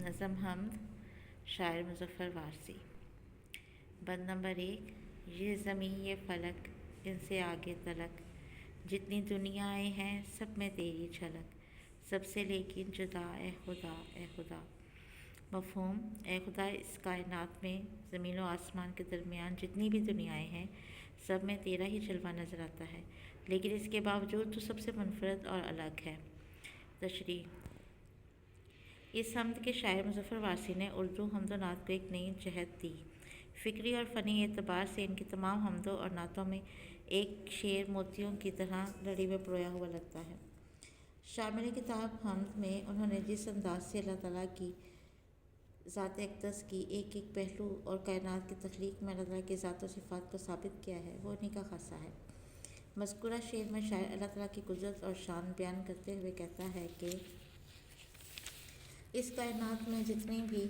نظم حمد شاعر مظفر وارثی۔ بند نمبر 1۔ یہ زمین یہ فلک ان سے آگے تلک، جتنی دنیائیں ہیں سب میں تیری جھلک، سب سے لیکن جدا اے خدا اے خدا۔ مفہوم: اے خدا، اس کائنات میں زمین و آسمان کے درمیان جتنی بھی دنیائیں ہیں سب میں تیرا ہی جلوہ نظر آتا ہے، لیکن اس کے باوجود تو سب سے منفرد اور الگ ہے۔ تشریح: اس حمد کے شاعر مظفر وارثی نے اردو حمد و نعت کو ایک نئی جہت دی۔ فکری اور فنی اعتبار سے ان کی تمام حمدوں اور نعتوں میں ایک شعر موتیوں کی طرح لڑی میں پرویا ہوا لگتا ہے۔ شامل کتاب حمد میں انہوں نے جس انداز سے اللہ تعالیٰ کی ذات اقدس کی ایک ایک پہلو اور کائنات کی تخلیق میں اللہ تعالیٰ کی ذات و صفات کو ثابت کیا ہے وہ انہی کا خاصہ ہے۔ مذکورہ شعر میں شاعر اللہ تعالیٰ کی قدرت اور شان بیان کرتے ہوئے کہتا ہے کہ اس کائنات میں جتنی بھی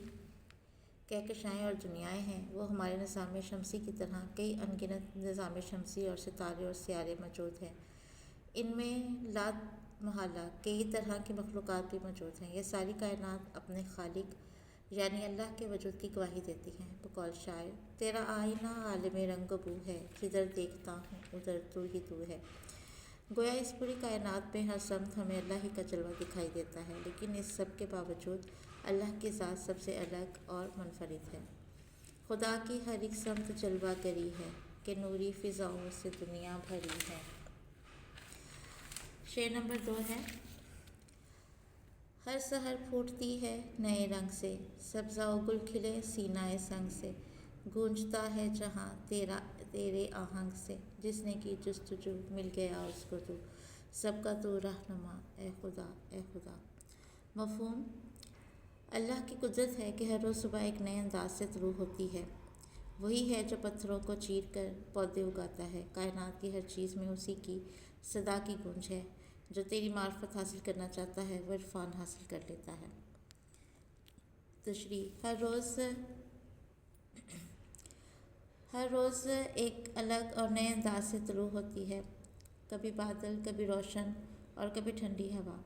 کہکشائیں اور دنیائیں ہیں وہ ہمارے نظام شمسی کی طرح کئی ان گنت نظام شمسی اور ستارے اور سیارے موجود ہیں۔ ان میں لا محالہ کئی طرح کی مخلوقات بھی موجود ہیں۔ یہ ساری کائنات اپنے خالق یعنی اللہ کے وجود کی گواہی دیتی ہیں۔ بقول شاعر: تیرا آئینہ عالم رنگ و بو ہے، جدھر دیکھتا ہوں ادھر تو ہی تو ہے۔ گویا اس پوری کائنات میں ہر سمت ہمیں اللہ ہی کا جلوہ دکھائی دیتا ہے، لیکن اس سب کے باوجود اللہ کی ذات سب سے الگ اور منفرد ہے۔ خدا کی ہر ایک سمت جلوہ گری ہے کہ نوری فضاؤں سے دنیا بھری ہے۔ شعر نمبر 2 ہے: ہر سحر پھوٹتی ہے نئے رنگ سے، سبزہ و گل کھلے سینہ سنگ سے، گونجتا ہے جہاں تیرے آہنگ سے، جس نے کی جستجو مل گیا اس کو تو، سب کا تو رہنما اے خدا اے خدا۔ مفہوم: اللہ کی قدرت ہے کہ ہر روز صبح ایک نئے انداز سے طلوع ہوتی ہے۔ وہی ہے جو پتھروں کو چیر کر پودے اگاتا ہے۔ کائنات کی ہر چیز میں اسی کی صدا کی گونج ہے۔ جو تیری معرفت حاصل کرنا چاہتا ہے وہ عرفان حاصل کر لیتا ہے۔ تشریح: ہر روز ایک الگ اور نئے انداز سے طلوع ہوتی ہے۔ کبھی بادل، کبھی روشن اور کبھی ٹھنڈی ہوا۔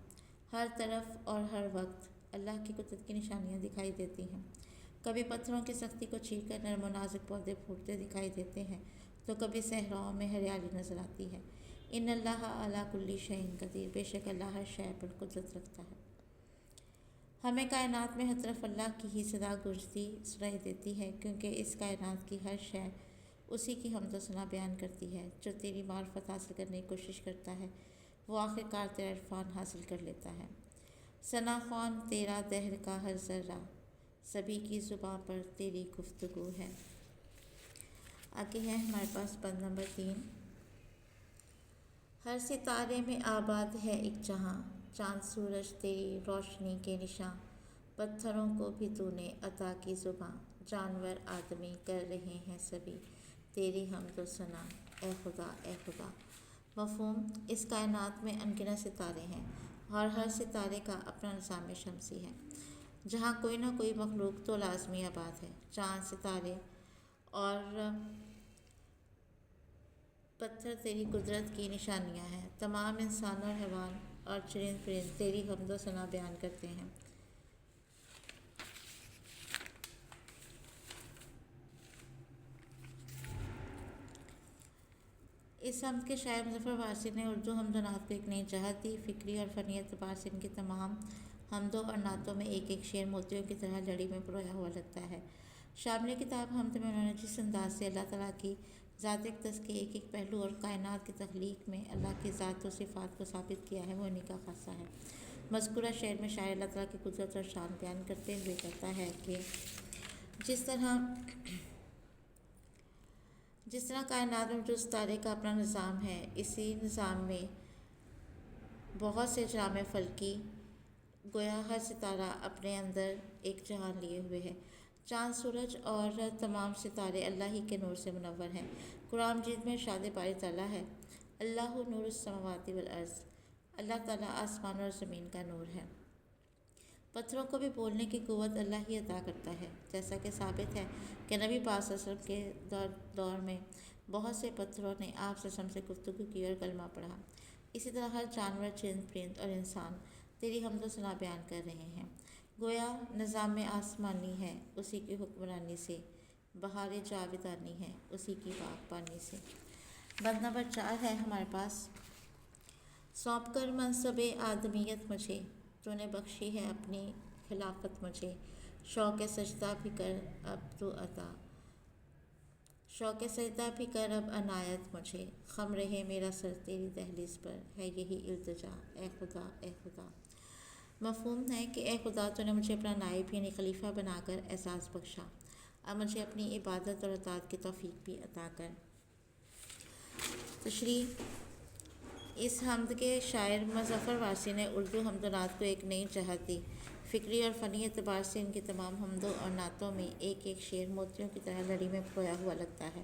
ہر طرف اور ہر وقت اللہ کی قدرت کی نشانیاں دکھائی دیتی ہیں۔ کبھی پتھروں کی سختی کو چیر کر نرم و نازک پودے پھوٹتے دکھائی دیتے ہیں تو کبھی صحراؤں میں ہریالی نظر آتی ہے۔ ان اللہ علی کل شیء قدیر، بے شک اللہ ہر شے پر قدرت رکھتا ہے۔ ہمیں کائنات میں ہر طرف اللہ کی ہی صدا گونجتی سنائی دیتی ہے، کیونکہ اس کائنات کی ہر شے اسی کی حمد و ثنا بیان کرتی ہے۔ جو تیری معرفت حاصل کرنے کی کوشش کرتا ہے وہ آخر کار تیرا عرفان حاصل کر لیتا ہے۔ ثنا خوان تیرا دہر کا ہر ذرہ، سبھی کی زباں پر تیری گفتگو ہے۔ آگے ہے ہمارے پاس بند نمبر 3۔ ہر ستارے میں آباد ہے ایک جہاں، چاند سورج تیری روشنی کے نشاں، پتھروں کو بھی تو نے عطا کی زباں، جانور آدمی کر رہے ہیں سبھی تیری حمد و ثنا اے خدا اے خدا۔ مفہوم: اس کائنات میں ان گنت ستارے ہیں اور ہر ستارے کا اپنا نظام شمسی ہے، جہاں کوئی نہ کوئی مخلوق تو لازمی آباد ہے۔ چاند، ستارے اور پتھر تیری قدرت کی نشانیاں ہیں۔ تمام انسان اور حیوان اور چرند پرند تیری حمد و ثنا بیان کرتے ہیں۔ اس حمد کے شاعر مظفر وارثی نے اردو حمد و نعت کو ایک نئی جہت دی۔ فکری اور فنی اعتبار سے ان کی تمام حمدوں اور نعتوں میں ایک ایک شعر موتیوں کی طرح لڑی میں پرویا ہوا لگتا ہے۔ شامل کتاب حمد میں انہوں نے جس انداز سے اللہ تعالیٰ کی ذات اقدس کے ایک ایک پہلو اور کائنات کی تخلیق میں اللہ کی ذات و صفات کو ثابت کیا ہے وہ انہی کا خاصہ ہے۔ مذکورہ شعر میں شاعر اللہ تعالیٰ کی قدرت اور شان بیان کرتے ہوئے کہتا ہے کہ جس طرح کائنات میں جو ستارے کا اپنا نظام ہے، اسی نظام میں بہت سے اجرام فلکی، گویا ہر ستارہ اپنے اندر ایک جہان لیے ہوئے ہے۔ چاند، سورج اور تمام ستارے اللہ ہی کے نور سے منور ہیں۔ قرآن مجید میں ارشاد باری تعالیٰ ہے: اللہ نور السماوات والارض، اللہ تعالیٰ آسمان اور زمین کا نور ہے۔ پتھروں کو بھی بولنے کی قوت اللہ ہی عطا کرتا ہے، جیسا کہ ثابت ہے کہ نبی پاک صلی اللہ علیہ وسلم کے دور میں بہت سے پتھروں نے آپ صلی اللہ علیہ وسلم سے گفتگو کی اور کلمہ پڑھا۔ اسی طرح ہر جانور، چرند پرند اور انسان تیری حمد و ثنا بیان کر رہے ہیں۔ گویا نظام آسمانی ہے اسی کی حکمرانی سے، بہار جاویدانی ہے اسی کی پاک پانی سے۔ بند نمبر 4 ہے ہمارے پاس، سونپ کر منصب آدمیت مجھے، تو نے بخشی ہے اپنی خلافت مجھے، شوق سجدہ بھی کر اب تو عطا، شوق سجدہ بھی کر اب عنایت مجھے، خم رہے میرا سر تیری دہلیز پر، ہے یہی التجا اے خدا اے خدا۔ مفہوم ہے کہ اے خدا تو نے مجھے اپنا نائب یعنی خلیفہ بنا کر اعزاز بخشا، اب مجھے اپنی عبادت اور اطاعت کی توفیق بھی عطا کر۔ تشریح، اس حمد کے شاعر مظفر وارثی نے اردو حمد و نعت کو ایک نئی جہت دی۔ فکری اور فنی اعتبار سے ان کی تمام حمدوں اور نعتوں میں ایک ایک شعر موتیوں کی طرح لڑی میں پرویا ہوا لگتا ہے۔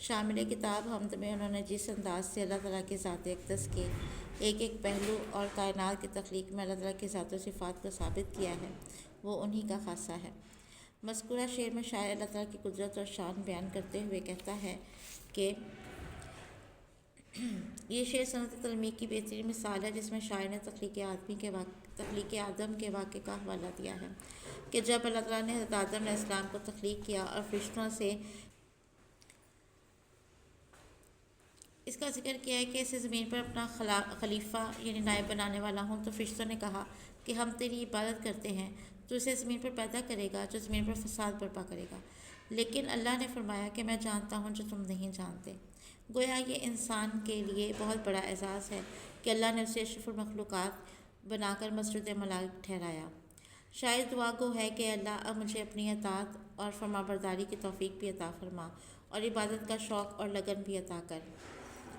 شامل کتاب حمد میں انہوں نے جس انداز سے اللہ تعالیٰ کی ذات اقدس کے ایک ایک پہلو اور کائنات کی تخلیق میں اللہ تعالیٰ کی ذات و صفات کو ثابت کیا ہے، وہ انہی کا خاصہ ہے۔ مذکورہ شعر میں شاعر اللہ تعالیٰ کی قدرت اور شان بیان کرتے ہوئے کہتا ہے کہ یہ شعر صنعت تلمیح کی بہترین مثال ہے، جس میں شاعر نے تخلیق آدم کے واقعے کا حوالہ دیا ہے کہ جب اللہ تعالیٰ نے حضرت آدم علیہ السلام کو تخلیق کیا اور فرشتوں سے اس کا ذکر کیا ہے کہ اسے زمین پر اپنا خلیفہ یعنی نائب بنانے والا ہوں، تو فرشتوں نے کہا کہ ہم تیری عبادت کرتے ہیں، تو اسے زمین پر پیدا کرے گا جو زمین پر فساد برپا کرے گا۔ لیکن اللہ نے فرمایا کہ میں جانتا ہوں جو تم نہیں جانتے۔ گویا یہ انسان کے لیے بہت بڑا اعزاز ہے کہ اللہ نے اسے اشرف المخلوقات بنا کر مسجد ملائک ٹھہرایا۔ شاید دعا گو ہے کہ اللہ اب مجھے اپنی اطاعت اور فرمانبرداری کی توفیق بھی عطا فرما اور عبادت کا شوق اور لگن بھی عطا کر۔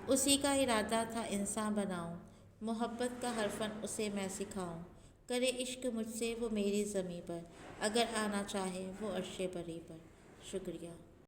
اسی کا ارادہ تھا انسان بناؤں، محبت کا ہر فن اسے میں سکھاؤں، کرے عشق مجھ سے وہ میری زمیں پر، اگر آنا چاہے وہ عرش بری پر۔ شکریہ۔